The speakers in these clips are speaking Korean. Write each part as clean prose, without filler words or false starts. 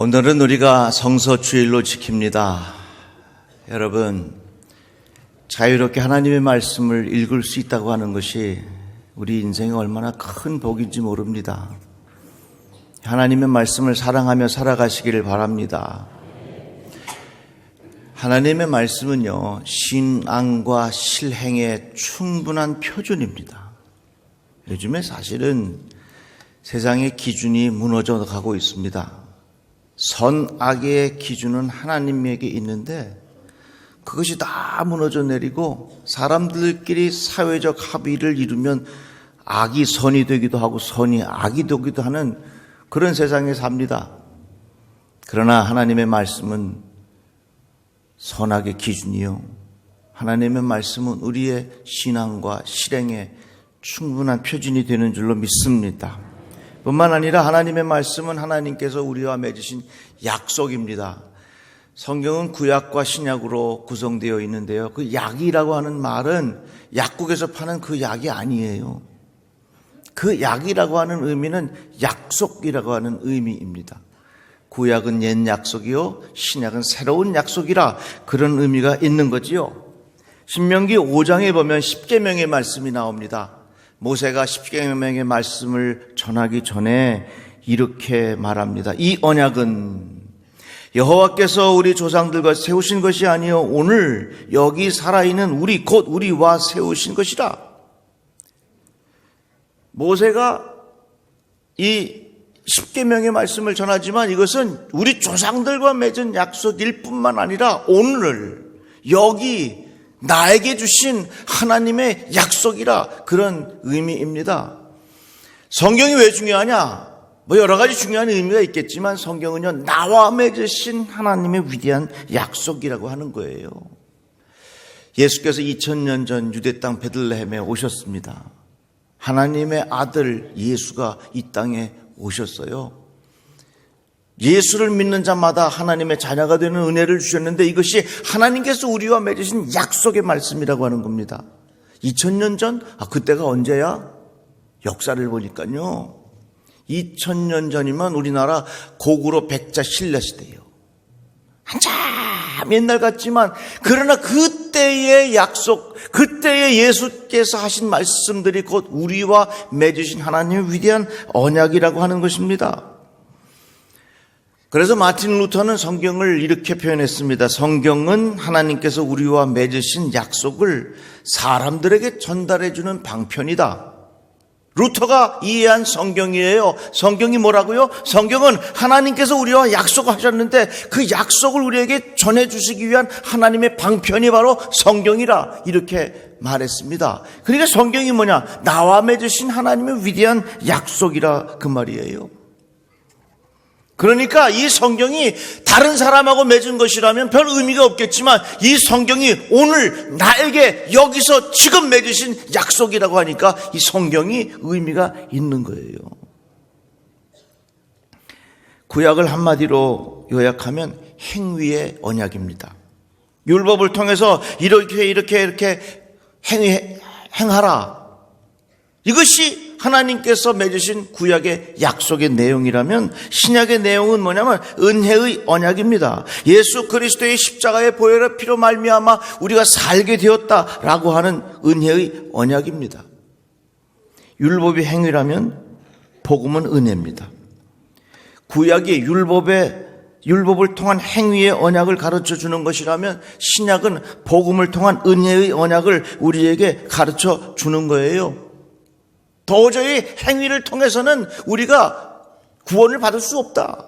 오늘은 우리가 성서주일로 지킵니다. 여러분, 자유롭게 하나님의 말씀을 읽을 수 있다고 하는 것이 우리 인생에 얼마나 큰 복인지 모릅니다. 하나님의 말씀을 사랑하며 살아가시기를 바랍니다. 하나님의 말씀은요, 신앙과 실행의 충분한 표준입니다. 요즘에 사실은 세상의 기준이 무너져 가고 있습니다. 선악의 기준은 하나님에게 있는데 그것이 다 무너져 내리고 사람들끼리 사회적 합의를 이루면 악이 선이 되기도 하고 선이 악이 되기도 하는 그런 세상에 삽니다. 그러나 하나님의 말씀은 선악의 기준이요, 하나님의 말씀은 우리의 신앙과 실행의 충분한 표준이 되는 줄로 믿습니다. 뿐만 아니라 하나님의 말씀은 하나님께서 우리와 맺으신 약속입니다. 성경은 구약과 신약으로 구성되어 있는데요, 그 약이라고 하는 말은 약국에서 파는 그 약이 아니에요. 그 약이라고 하는 의미는 약속이라고 하는 의미입니다. 구약은 옛 약속이요, 신약은 새로운 약속이라 그런 의미가 있는 거지요. 신명기 5장에 보면 십계명의 말씀이 나옵니다. 모세가 십계명의 말씀을 전하기 전에 이렇게 말합니다. 이 언약은 여호와께서 우리 조상들과 세우신 것이 아니요 오늘 여기 살아있는 우리 곧 우리와 세우신 것이라. 모세가 이 십계명의 말씀을 전하지만 이것은 우리 조상들과 맺은 약속일 뿐만 아니라 오늘 여기 나에게 주신 하나님의 약속이라 그런 의미입니다. 성경이 왜 중요하냐? 여러 가지 중요한 의미가 있겠지만 성경은요, 나와 맺으신 하나님의 위대한 약속이라고 하는 거예요. 예수께서 2000년 전 유대 땅 베들레헴에 오셨습니다. 하나님의 아들 예수가 이 땅에 오셨어요. 예수를 믿는 자마다 하나님의 자녀가 되는 은혜를 주셨는데 이것이 하나님께서 우리와 맺으신 약속의 말씀이라고 하는 겁니다. 2000년 전? 그때가 언제야? 역사를 보니까요, 2000년 전이면 우리나라 고구려 백자 신라 시대예요. 한참 옛날 같지만 그러나 그때의 약속, 그때의 예수께서 하신 말씀들이 곧 우리와 맺으신 하나님의 위대한 언약이라고 하는 것입니다. 그래서 마틴 루터는 성경을 이렇게 표현했습니다. 성경은 하나님께서 우리와 맺으신 약속을 사람들에게 전달해주는 방편이다. 루터가 이해한 성경이에요. 성경이 뭐라고요? 성경은 하나님께서 우리와 약속하셨는데 그 약속을 우리에게 전해주시기 위한 하나님의 방편이 바로 성경이라 이렇게 말했습니다. 그러니까 성경이 뭐냐? 나와 맺으신 하나님의 위대한 약속이라 그 말이에요. 그러니까 이 성경이 다른 사람하고 맺은 것이라면 별 의미가 없겠지만 이 성경이 오늘 나에게 여기서 지금 맺으신 약속이라고 하니까 이 성경이 의미가 있는 거예요. 구약을 한마디로 요약하면 행위의 언약입니다. 율법을 통해서 이렇게 행하라. 이것이 하나님께서 맺으신 구약의 약속의 내용이라면 신약의 내용은 뭐냐면 은혜의 언약입니다. 예수 그리스도의 십자가의 보혈의 피로 말미암아 우리가 살게 되었다라고 하는 은혜의 언약입니다. 율법이 행위라면 복음은 은혜입니다. 구약이 율법을 통한 행위의 언약을 가르쳐 주는 것이라면 신약은 복음을 통한 은혜의 언약을 우리에게 가르쳐 주는 거예요. 도저히 행위를 통해서는 우리가 구원을 받을 수 없다.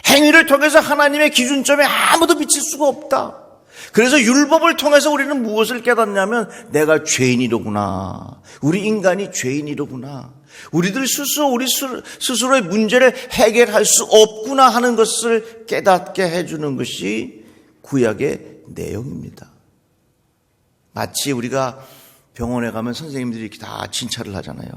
행위를 통해서 하나님의 기준점에 아무도 미칠 수가 없다. 그래서 율법을 통해서 우리는 무엇을 깨닫냐면 내가 죄인이로구나. 우리 인간이 죄인이로구나. 우리들 스스로 우리 스스로의 문제를 해결할 수 없구나 하는 것을 깨닫게 해주는 것이 구약의 내용입니다. 마치 우리가 병원에 가면 선생님들이 이렇게 다 진찰을 하잖아요.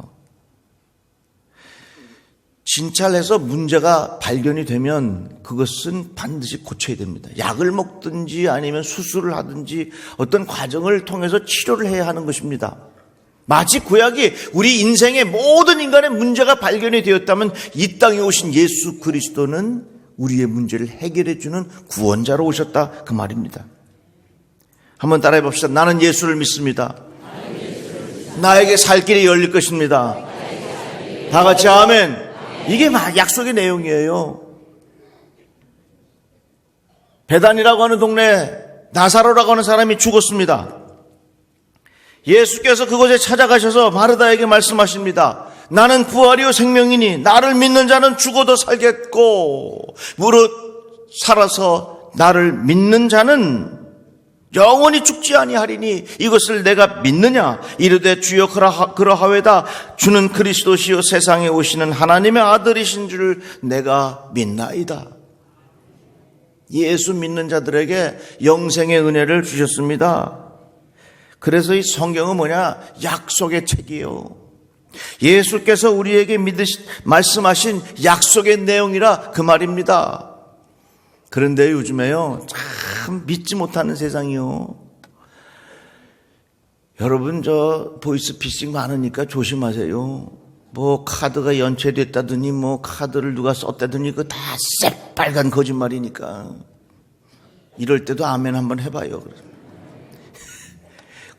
진찰해서 문제가 발견이 되면 그것은 반드시 고쳐야 됩니다. 약을 먹든지 아니면 수술을 하든지 어떤 과정을 통해서 치료를 해야 하는 것입니다. 마치 구약이 우리 인생의 모든 인간의 문제가 발견이 되었다면 이 땅에 오신 예수 그리스도는 우리의 문제를 해결해 주는 구원자로 오셨다 그 말입니다. 한번 따라해 봅시다. 나는 예수를 믿습니다. 나에게 살 길이 열릴 것입니다. 다 같이 아멘. 이게 막 약속의 내용이에요. 베단이라고 하는 동네에 나사로라고 하는 사람이 죽었습니다. 예수께서 그곳에 찾아가셔서 마르다에게 말씀하십니다. 나는 부활이요 생명이니 나를 믿는 자는 죽어도 살겠고 무릇 살아서 나를 믿는 자는 영원히 죽지 아니하리니 이것을 내가 믿느냐? 이르되 주여 그러하외다. 주는 그리스도시요 세상에 오시는 하나님의 아들이신 줄 내가 믿나이다. 예수 믿는 자들에게 영생의 은혜를 주셨습니다. 그래서 이 성경은 뭐냐? 약속의 책이에요. 예수께서 우리에게 말씀하신 약속의 내용이라 그 말입니다. 그런데 요즘에요, 참 믿지 못하는 세상이요. 여러분, 보이스피싱 많으니까 조심하세요. 뭐 카드가 연체됐다더니 뭐 카드를 누가 썼다더니 그거 다 새빨간 거짓말이니까. 이럴 때도 아멘 한번 해봐요.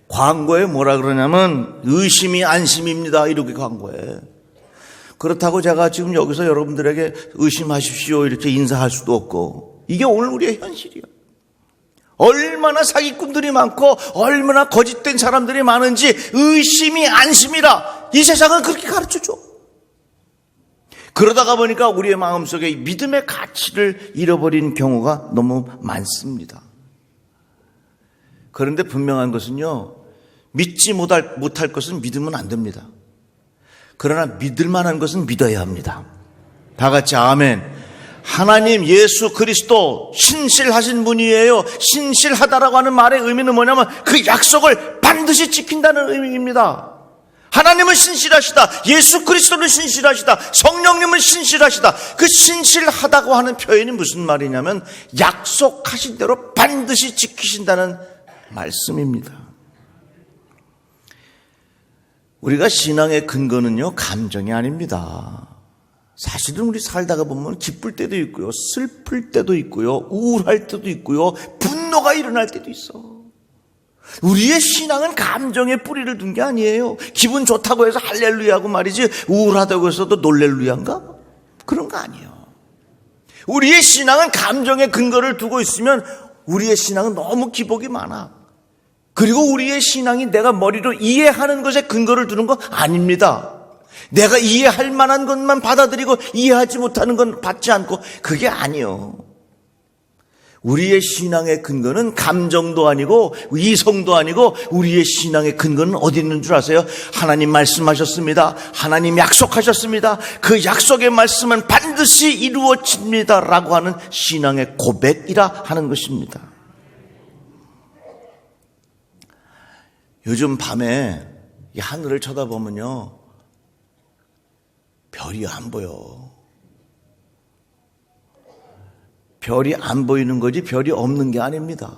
광고에 뭐라 그러냐면 의심이 안심입니다. 이렇게 광고해. 그렇다고 제가 지금 여기서 여러분들에게 의심하십시오 이렇게 인사할 수도 없고, 이게 오늘 우리의 현실이야. 얼마나 사기꾼들이 많고 얼마나 거짓된 사람들이 많은지 의심이 안심이라 이 세상은 그렇게 가르쳐줘. 그러다가 보니까 우리의 마음속에 믿음의 가치를 잃어버린 경우가 너무 많습니다. 그런데 분명한 것은요, 믿지 못할 것은 믿으면 안 됩니다. 그러나 믿을 만한 것은 믿어야 합니다. 다 같이 아멘. 하나님 예수 그리스도 신실하신 분이에요. 신실하다라고 하는 말의 의미는 뭐냐면 그 약속을 반드시 지킨다는 의미입니다. 하나님은 신실하시다. 예수 그리스도는 신실하시다. 성령님은 신실하시다. 그 신실하다고 하는 표현이 무슨 말이냐면 약속하신 대로 반드시 지키신다는 말씀입니다. 우리가 신앙의 근거는요, 감정이 아닙니다. 사실은 우리 살다가 보면 기쁠 때도 있고요, 슬플 때도 있고요, 우울할 때도 있고요, 분노가 일어날 때도 있어. 우리의 신앙은 감정에 뿌리를 둔 게 아니에요. 기분 좋다고 해서 할렐루야고 말이지, 우울하다고 해서도 놀렐루야인가? 그런 거 아니에요. 우리의 신앙은 감정에 근거를 두고 있으면 우리의 신앙은 너무 기복이 많아. 그리고 우리의 신앙이 내가 머리로 이해하는 것에 근거를 두는 거 아닙니다. 내가 이해할 만한 것만 받아들이고 이해하지 못하는 건 받지 않고, 그게 아니요. 우리의 신앙의 근거는 감정도 아니고 이성도 아니고 우리의 신앙의 근거는 어디 있는 줄 아세요? 하나님 말씀하셨습니다. 하나님 약속하셨습니다. 그 약속의 말씀은 반드시 이루어집니다 라고 하는 신앙의 고백이라 하는 것입니다. 요즘 밤에 이 하늘을 쳐다보면요, 별이 안 보여. 별이 안 보이는 거지 별이 없는 게 아닙니다.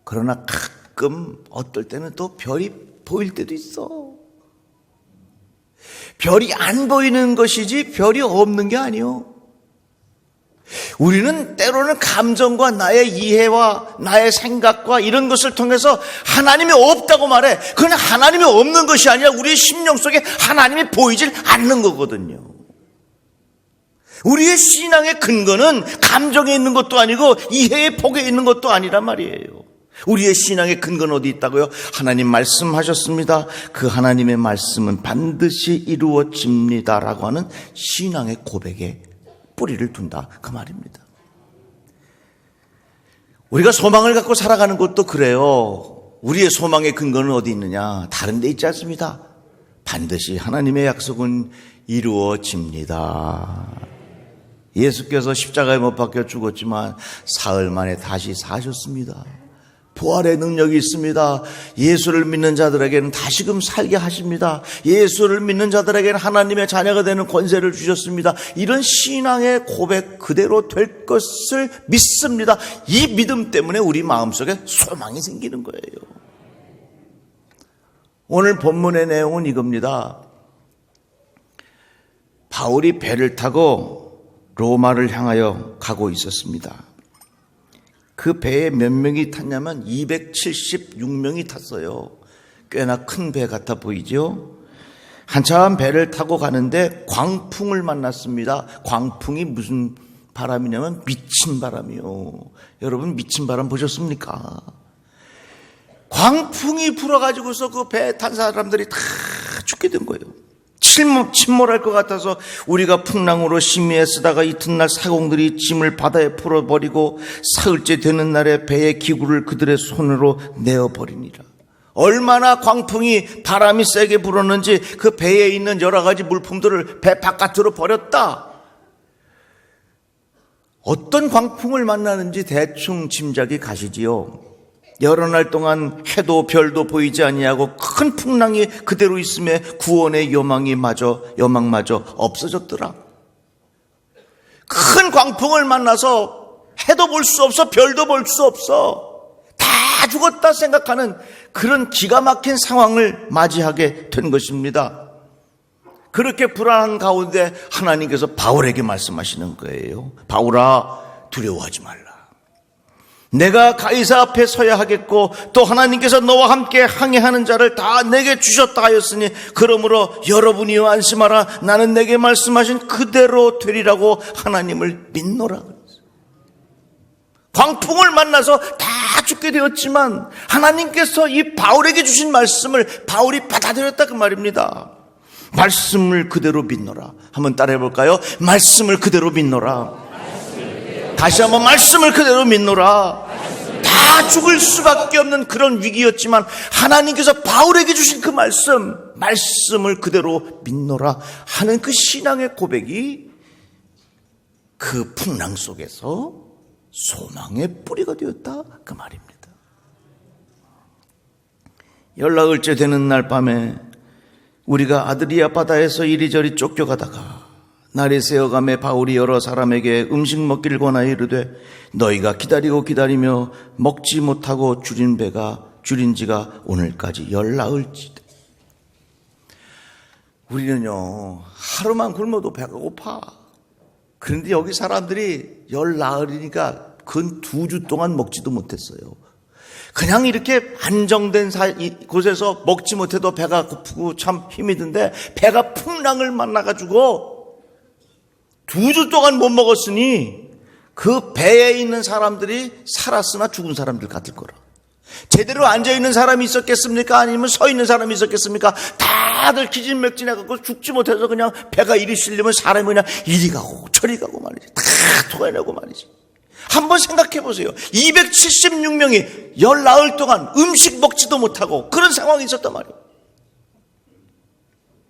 그러나 가끔 어떨 때는 또 별이 보일 때도 있어. 별이 안 보이는 것이지 별이 없는 게 아니요. 우리는 때로는 감정과 나의 이해와 나의 생각과 이런 것을 통해서 하나님이 없다고 말해. 그건 하나님이 없는 것이 아니라 우리의 심령 속에 하나님이 보이질 않는 거거든요. 우리의 신앙의 근거는 감정에 있는 것도 아니고 이해의 폭에 있는 것도 아니란 말이에요. 우리의 신앙의 근거는 어디 있다고요? 하나님 말씀하셨습니다. 그 하나님의 말씀은 반드시 이루어집니다 라고 하는 신앙의 고백에 뿌리를 둔다 그 말입니다. 우리가 소망을 갖고 살아가는 것도 그래요. 우리의 소망의 근거는 어디 있느냐? 다른 데 있지 않습니다. 반드시 하나님의 약속은 이루어집니다. 예수께서 십자가에 못 박혀 죽었지만 사흘 만에 다시 사셨습니다. 부활의 능력이 있습니다. 예수를 믿는 자들에게는 다시금 살게 하십니다. 예수를 믿는 자들에게는 하나님의 자녀가 되는 권세를 주셨습니다. 이런 신앙의 고백 그대로 될 것을 믿습니다. 이 믿음 때문에 우리 마음속에 소망이 생기는 거예요. 오늘 본문의 내용은 이겁니다. 바울이 배를 타고 로마를 향하여 가고 있었습니다. 그 배에 몇 명이 탔냐면 276명이 탔어요. 꽤나 큰 배 같아 보이죠? 한참 배를 타고 가는데 광풍을 만났습니다. 광풍이 무슨 바람이냐면 미친 바람이요. 여러분 미친 바람 보셨습니까? 광풍이 불어가지고서 그 배에 탄 사람들이 다 죽게 된 거예요. 침몰할 것 같아서 우리가 풍랑으로 심히에 쓰다가 이튿날 사공들이 짐을 바다에 풀어버리고 사흘째 되는 날에 배의 기구를 그들의 손으로 내어버리니라. 얼마나 광풍이 바람이 세게 불었는지 그 배에 있는 여러 가지 물품들을 배 바깥으로 버렸다. 어떤 광풍을 만나는지 대충 짐작이 가시지요. 여러 날 동안 해도 별도 보이지 아니하고 큰 풍랑이 그대로 있음에 구원의 여망마저 없어졌더라. 큰 광풍을 만나서 해도 볼 수 없어, 별도 볼 수 없어, 다 죽었다 생각하는 그런 기가 막힌 상황을 맞이하게 된 것입니다. 그렇게 불안한 가운데 하나님께서 바울에게 말씀하시는 거예요. 바울아, 두려워하지 말라. 내가 가이사 앞에 서야 하겠고 또 하나님께서 너와 함께 항해하는 자를 다 내게 주셨다 하였으니 그러므로 여러분이여 안심하라. 나는 내게 말씀하신 그대로 되리라고 하나님을 믿노라. 광풍을 만나서 다 죽게 되었지만 하나님께서 이 바울에게 주신 말씀을 바울이 받아들였다 그 말입니다. 말씀을 그대로 믿노라. 한번 따라해 볼까요? 말씀을 그대로 믿노라. 다시 한번 말씀을 그대로 믿노라. 다 죽을 수밖에 없는 그런 위기였지만 하나님께서 바울에게 주신 그 말씀을 그대로 믿노라 하는 그 신앙의 고백이 그 풍랑 속에서 소망의 뿌리가 되었다 그 말입니다. 열나흘째 되는 날 밤에 우리가 아드리아 바다에서 이리저리 쫓겨가다가 날이 새어가매 바울이 여러 사람에게 음식 먹기를 권하여 이르되 너희가 기다리며 먹지 못하고 줄인 지가 오늘까지 열나흘째다. 우리는요 하루만 굶어도 배가 고파. 그런데 여기 사람들이 열나흘이니까 근 2주 동안 먹지도 못했어요. 그냥 이렇게 안정된 곳에서 먹지 못해도 배가 고프고 참 힘이 든데 배가 풍랑을 만나가지고 2주 동안 못 먹었으니 그 배에 있는 사람들이 살았으나 죽은 사람들 같을 거라. 제대로 앉아있는 사람이 있었겠습니까? 아니면 서 있는 사람이 있었겠습니까? 다들 기진맥진해갖고 죽지 못해서 그냥 배가 이리 실리면 사람이 그냥 이리 가고 저리 가고 말이지. 다 토해내고 말이지. 한번 생각해 보세요. 276명이 열나흘 동안 음식 먹지도 못하고 그런 상황이 있었단 말이에요.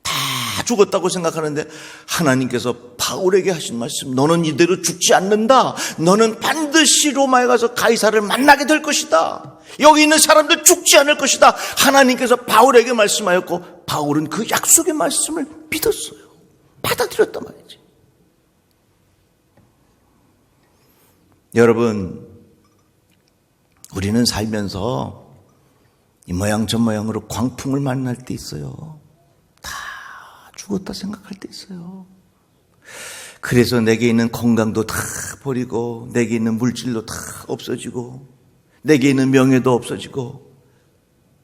다 죽었다고 생각하는데 하나님께서 바울에게 하신 말씀, 너는 이대로 죽지 않는다. 너는 반드시 로마에 가서 가이사를 만나게 될 것이다. 여기 있는 사람들 죽지 않을 것이다. 하나님께서 바울에게 말씀하였고 바울은 그 약속의 말씀을 믿었어요. 받아들였단 말이지. 여러분, 우리는 살면서 이 모양 저 모양으로 광풍을 만날 때 있어요. 다 죽었다 생각할 때 있어요. 그래서 내게 있는 건강도 다 버리고 내게 있는 물질도 다 없어지고 내게 있는 명예도 없어지고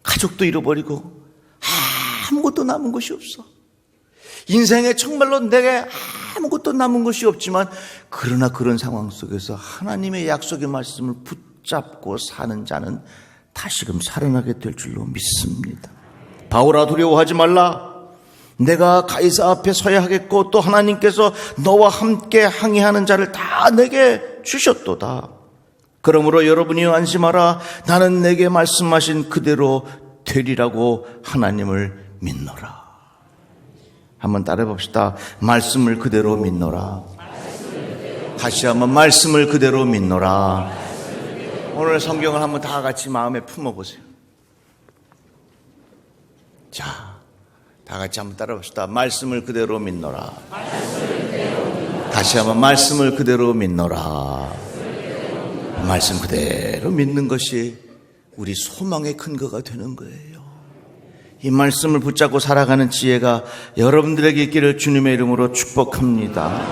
가족도 잃어버리고 아무것도 남은 것이 없어. 인생에 정말로 내게 아무것도 남은 것이 없지만 그러나 그런 상황 속에서 하나님의 약속의 말씀을 붙잡고 사는 자는 다시금 살아나게 될 줄로 믿습니다. 바울아, 두려워하지 말라. 내가 가이사 앞에 서야 하겠고 또 하나님께서 너와 함께 항해하는 자를 다 내게 주셨도다. 그러므로 여러분이여 안심하라. 나는 내게 말씀하신 그대로 되리라고 하나님을 믿노라. 한번 따라해 봅시다. 말씀을 그대로 믿노라. 다시 한번 말씀을 그대로 믿노라. 오늘 성경을 한번 다 같이 마음에 품어보세요. 자, 다 같이 한번 따라해 봅시다. 말씀을 그대로 믿노라. 다시 한번 말씀을 그대로 믿노라. 말씀 그대로 믿는 것이 우리 소망의 근거가 되는 거예요. 이 말씀을 붙잡고 살아가는 지혜가 여러분들에게 있기를 주님의 이름으로 축복합니다.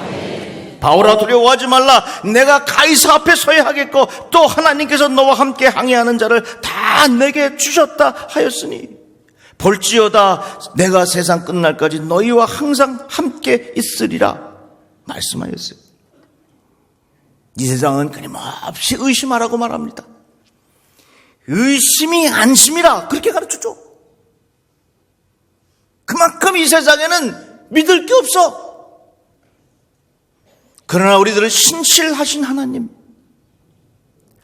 바울아, 두려워하지 말라. 내가 가이사 앞에 서야 하겠고 또 하나님께서 너와 함께 항해하는 자를 다 내게 주셨다 하였으니 볼지어다 내가 세상 끝날까지 너희와 항상 함께 있으리라 말씀하였어요. 이 세상은 끊임없이 의심하라고 말합니다. 의심이 안심이라 그렇게 가르쳐줘. 그만큼 이 세상에는 믿을 게 없어. 그러나 우리들은 신실하신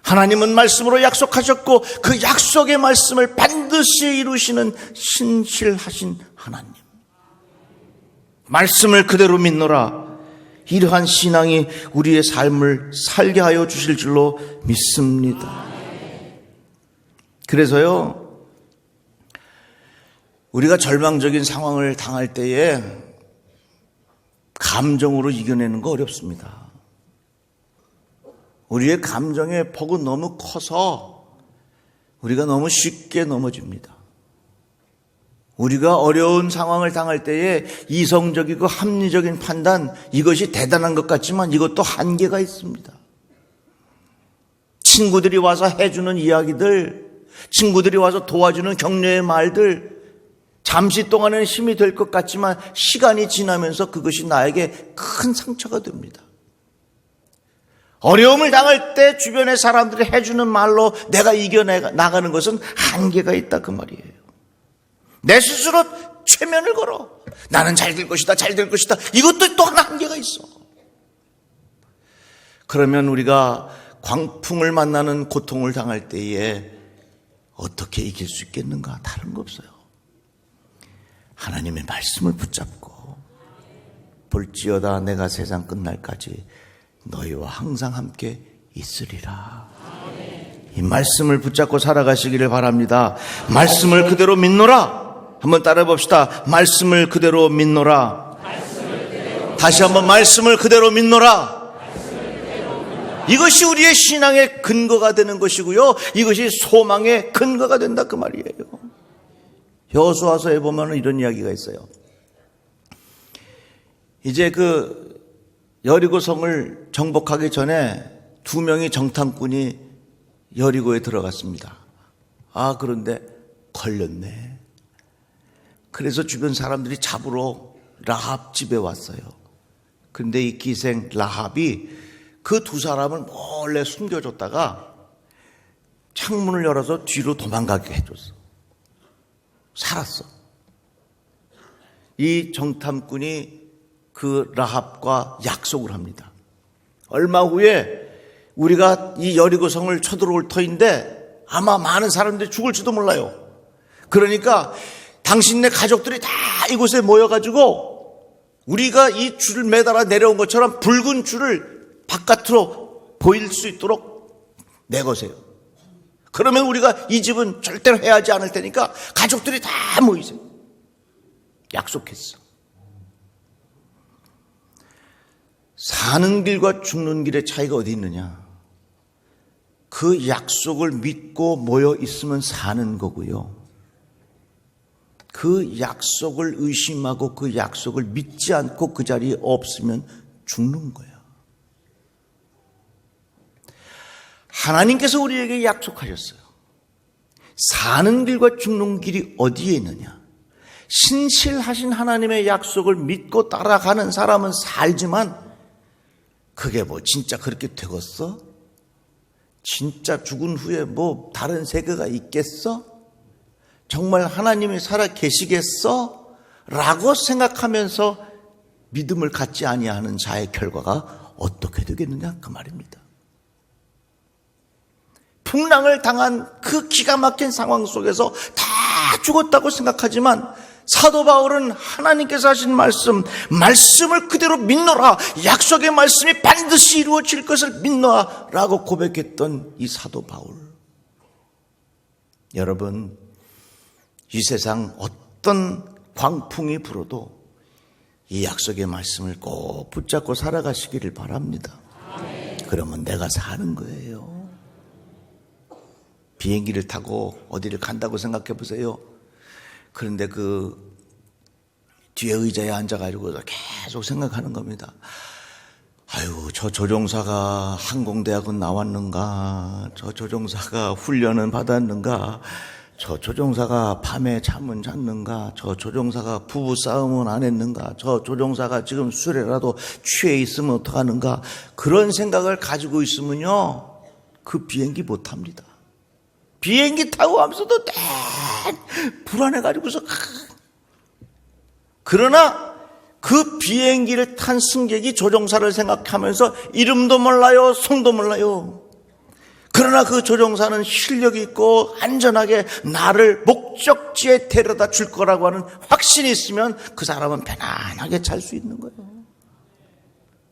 하나님은 말씀으로 약속하셨고 그 약속의 말씀을 반드시 이루시는 신실하신 하나님. 말씀을 그대로 믿노라. 이러한 신앙이 우리의 삶을 살게 하여 주실 줄로 믿습니다. 그래서요, 우리가 절망적인 상황을 당할 때에 감정으로 이겨내는 거 어렵습니다. 우리의 감정의 폭은 너무 커서 우리가 너무 쉽게 넘어집니다. 우리가 어려운 상황을 당할 때에 이성적이고 합리적인 판단, 이것이 대단한 것 같지만 이것도 한계가 있습니다. 친구들이 와서 해주는 이야기들, 친구들이 와서 도와주는 격려의 말들, 잠시 동안에는 힘이 될 것 같지만 시간이 지나면서 그것이 나에게 큰 상처가 됩니다. 어려움을 당할 때 주변의 사람들이 해주는 말로 내가 이겨나가는 것은 한계가 있다 그 말이에요. 내 스스로 최면을 걸어 나는 잘 될 것이다, 잘 될 것이다, 이것도 또 하나 한계가 있어. 그러면 우리가 광풍을 만나는 고통을 당할 때에 어떻게 이길 수 있겠는가? 다른 거 없어요. 하나님의 말씀을 붙잡고 볼지어다 내가 세상 끝날까지 너희와 항상 함께 있으리라. 이 말씀을 붙잡고 살아가시기를 바랍니다. 말씀을 그대로 믿노라. 한번 따라해 봅시다. 말씀을 그대로 믿노라. 다시 한번 말씀을 그대로 믿노라. 이것이 우리의 신앙의 근거가 되는 것이고요, 이것이 소망의 근거가 된다 그 말이에요. 여호수아서에 보면 이런 이야기가 있어요. 이제 그 여리고성을 정복하기 전에 2명의 정탐꾼이 여리고에 들어갔습니다. 그런데 걸렸네. 그래서 주변 사람들이 잡으러 라합 집에 왔어요. 그런데 이 기생 라합이 그 2 사람을 몰래 숨겨줬다가 창문을 열어서 뒤로 도망가게 해줬어. 살았어. 이 정탐꾼이 그 라합과 약속을 합니다. 얼마 후에 우리가 이 여리고성을 쳐들어올 터인데 아마 많은 사람들이 죽을지도 몰라요. 그러니까 당신네 가족들이 다 이곳에 모여가지고 우리가 이 줄을 매달아 내려온 것처럼 붉은 줄을 바깥으로 보일 수 있도록 내거세요. 그러면 우리가 이 집은 절대로 해하지 않을 테니까 가족들이 다 모이세요. 약속했어. 사는 길과 죽는 길의 차이가 어디 있느냐? 그 약속을 믿고 모여 있으면 사는 거고요, 그 약속을 의심하고 그 약속을 믿지 않고 그 자리에 없으면 죽는 거예요. 하나님께서 우리에게 약속하셨어요. 사는 길과 죽는 길이 어디에 있느냐? 신실하신 하나님의 약속을 믿고 따라가는 사람은 살지만 그게 뭐 진짜 그렇게 되겠어? 진짜 죽은 후에 뭐 다른 세계가 있겠어? 정말 하나님이 살아 계시겠어? 라고 생각하면서 믿음을 갖지 아니하는 자의 결과가 어떻게 되겠느냐 그 말입니다. 풍랑을 당한 그 기가 막힌 상황 속에서 다 죽었다고 생각하지만 사도 바울은 하나님께서 하신 말씀을 그대로 믿노라, 약속의 말씀이 반드시 이루어질 것을 믿노라 라고 고백했던 이 사도 바울. 여러분, 이 세상 어떤 광풍이 불어도 이 약속의 말씀을 꼭 붙잡고 살아가시기를 바랍니다. 그러면 내가 사는 거예요. 비행기를 타고 어디를 간다고 생각해 보세요. 그런데 그 뒤에 의자에 앉아가지고 계속 생각하는 겁니다. 아유, 저 조종사가 항공대학은 나왔는가? 저 조종사가 훈련은 받았는가? 저 조종사가 밤에 잠은 잤는가? 저 조종사가 부부싸움은 안 했는가? 저 조종사가 지금 술에라도 취해 있으면 어떡하는가? 그런 생각을 가지고 있으면요, 그 비행기 못 탑니다. 비행기 타고 가면서도 불안해가지고서. 그러나 그 비행기를 탄 승객이 조종사를 생각하면서 이름도 몰라요, 성도 몰라요. 그러나 그 조종사는 실력이 있고 안전하게 나를 목적지에 데려다 줄 거라고 하는 확신이 있으면 그 사람은 편안하게 잘 수 있는 거예요.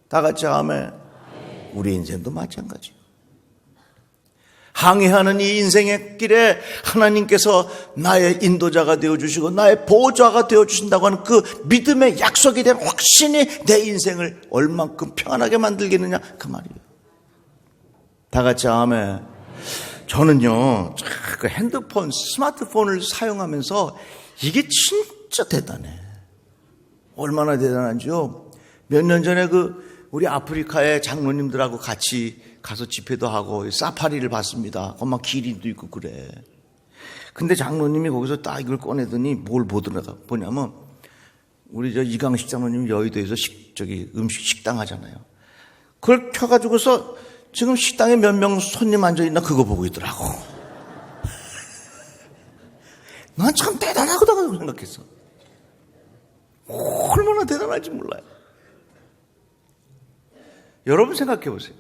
다 같이 아멘. 우리 인생도 마찬가지예요. 항해하는 이 인생의 길에 하나님께서 나의 인도자가 되어주시고 나의 보호자가 되어주신다고 하는 그 믿음의 약속에 대한 확신이 내 인생을 얼만큼 평안하게 만들겠느냐, 그 말이에요. 다 같이 아멘. 저는요, 그 핸드폰, 스마트폰을 사용하면서 이게 진짜 대단해. 얼마나 대단한지요. 몇 년 전에 우리 아프리카의 장로님들하고 같이 가서 집회도 하고 사파리를 봤습니다. 막 기린도 있고 그래. 근데 장로님이 거기서 딱 이걸 꺼내더니 뭘 보냐면 우리 이강식 장로님이 여의도에서 음식 식당 하잖아요. 그걸 켜가지고서 지금 식당에 몇 명 손님 앉아있나 그거 보고 있더라고. 난 참 대단하다고 생각했어. 얼마나 대단할지 몰라요. 여러분 생각해 보세요.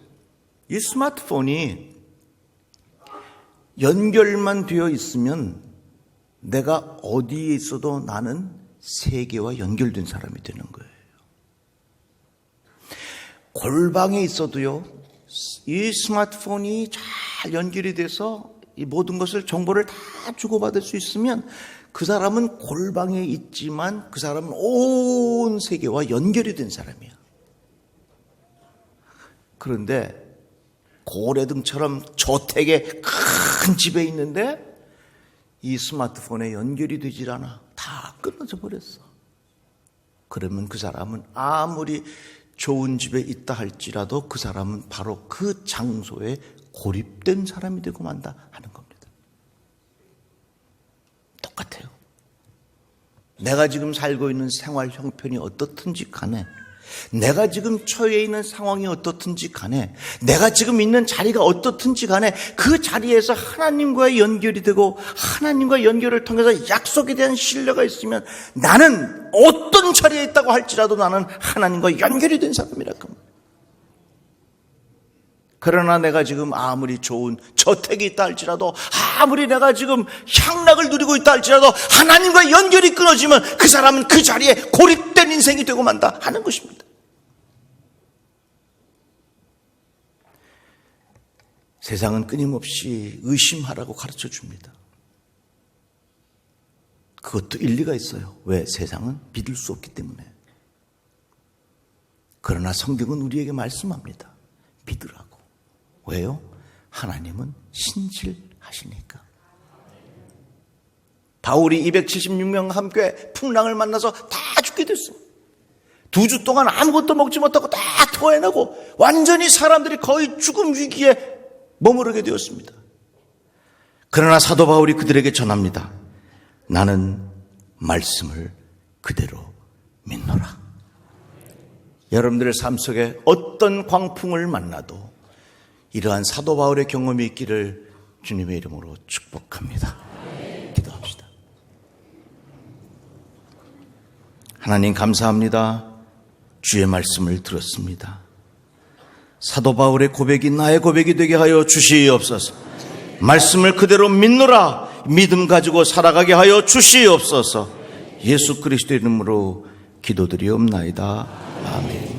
이 스마트폰이 연결만 되어 있으면 내가 어디에 있어도 나는 세계와 연결된 사람이 되는 거예요. 골방에 있어도요, 이 스마트폰이 잘 연결이 돼서 이 모든 것을 정보를 다 주고받을 수 있으면 그 사람은 골방에 있지만 그 사람은 온 세계와 연결이 된 사람이야. 그런데 고래등처럼 저택의 큰 집에 있는데 이 스마트폰에 연결이 되질 않아. 다 끊어져 버렸어. 그러면 그 사람은 아무리 좋은 집에 있다 할지라도 그 사람은 바로 그 장소에 고립된 사람이 되고 만다 하는 겁니다. 똑같아요. 내가 지금 살고 있는 생활 형편이 어떻든지 간에, 내가 지금 처해 있는 상황이 어떻든지 간에, 내가 지금 있는 자리가 어떻든지 간에 그 자리에서 하나님과의 연결이 되고 하나님과 연결을 통해서 약속에 대한 신뢰가 있으면 나는 어떤 자리에 있다고 할지라도 나는 하나님과 연결이 된 사람이라고. 그러나 내가 지금 아무리 좋은 저택이 있다 할지라도, 아무리 내가 지금 향락을 누리고 있다 할지라도 하나님과 연결이 끊어지면 그 사람은 그 자리에 고립된 인생이 되고 만다 하는 것입니다. 세상은 끊임없이 의심하라고 가르쳐 줍니다. 그것도 일리가 있어요. 왜? 세상은 믿을 수 없기 때문에. 그러나 성경은 우리에게 말씀합니다. 믿으라고. 왜요? 하나님은 신실하시니까. 바울이 276명 함께 풍랑을 만나서 다 죽게 됐습니다. 2주 동안 아무것도 먹지 못하고 다 토해내고 완전히 사람들이 거의 죽음 위기에 머무르게 되었습니다. 그러나 사도 바울이 그들에게 전합니다. 나는 말씀을 그대로 믿노라. 여러분들의 삶 속에 어떤 광풍을 만나도 이러한 사도 바울의 경험이 있기를 주님의 이름으로 축복합니다. 기도합시다. 하나님 감사합니다. 주의 말씀을 들었습니다. 사도 바울의 고백이 나의 고백이 되게 하여 주시옵소서. 말씀을 그대로 믿노라. 믿음 가지고 살아가게 하여 주시옵소서. 예수 그리스도의 이름으로 기도드리옵나이다. 아멘.